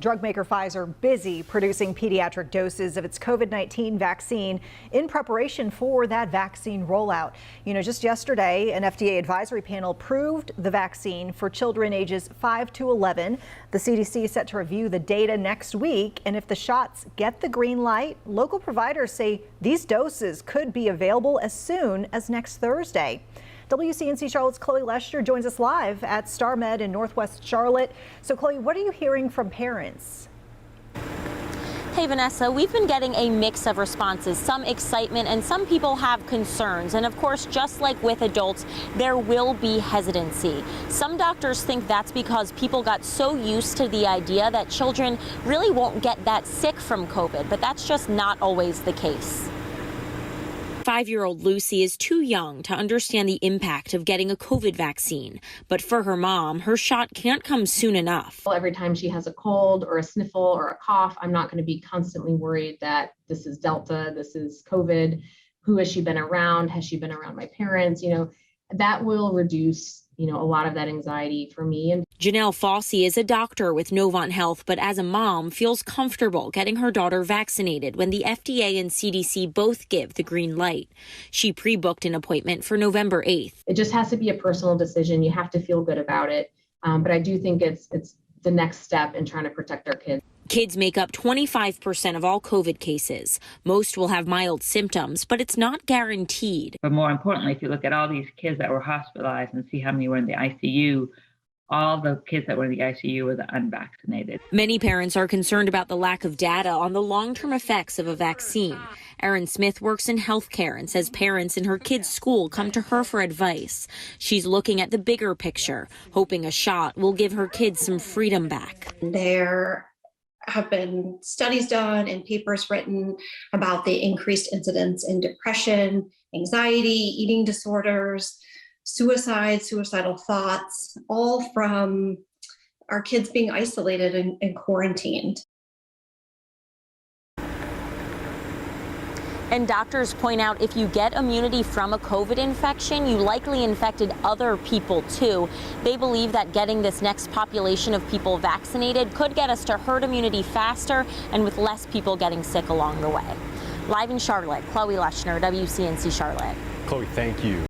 Drug maker Pfizer busy producing pediatric doses of its COVID-19 vaccine in preparation for that vaccine rollout. Just yesterday, an FDA advisory panel approved the vaccine for children ages 5 to 11. The CDC is set to review the data next week, and if the shots get the green light, local providers say these doses could be available as soon as next Thursday. WCNC Charlotte's Chloe Leshner joins us live at StarMed in Northwest Charlotte. So Chloe, what are you hearing from parents? Hey Vanessa, we've been getting a mix of responses, some excitement and some people have concerns. And of course, just like with adults, there will be hesitancy. Some doctors think that's because people got so used to the idea that children really won't get that sick from COVID, but that's just not always the case. 5-year-old Lucy is too young to understand the impact of getting a COVID vaccine. But for her mom, her shot can't come soon enough. Every time she has a cold or a sniffle or a cough, I'm not going to be constantly worried that this is Delta, this is COVID. Who has she been around? Has she been around my parents? That will reduce, a lot of that anxiety for me. And Janelle Fauci is a doctor with Novant Health, but as a mom feels comfortable getting her daughter vaccinated when the FDA and CDC both give the green light. She pre-booked an appointment for November 8th. It just has to be a personal decision. You have to feel good about it. But I do think it's the next step in trying to protect our kids. Kids make up 25% of all COVID cases. Most will have mild symptoms, but it's not guaranteed. But more importantly, if you look at all these kids that were hospitalized and see how many were in the ICU, all the kids that were in the ICU were the unvaccinated. Many parents are concerned about the lack of data on the long-term effects of a vaccine. Erin Smith works in healthcare and says parents in her kids' school come to her for advice. She's looking at the bigger picture, hoping a shot will give her kids some freedom back. There have been studies done and papers written about the increased incidence in depression, anxiety, eating disorders, suicide, suicidal thoughts, all from our kids being isolated and quarantined. And doctors point out if you get immunity from a COVID infection, you likely infected other people too. They believe that getting this next population of people vaccinated could get us to herd immunity faster and with less people getting sick along the way. Live in Charlotte, Chloe Leshner, WCNC Charlotte. Chloe, thank you.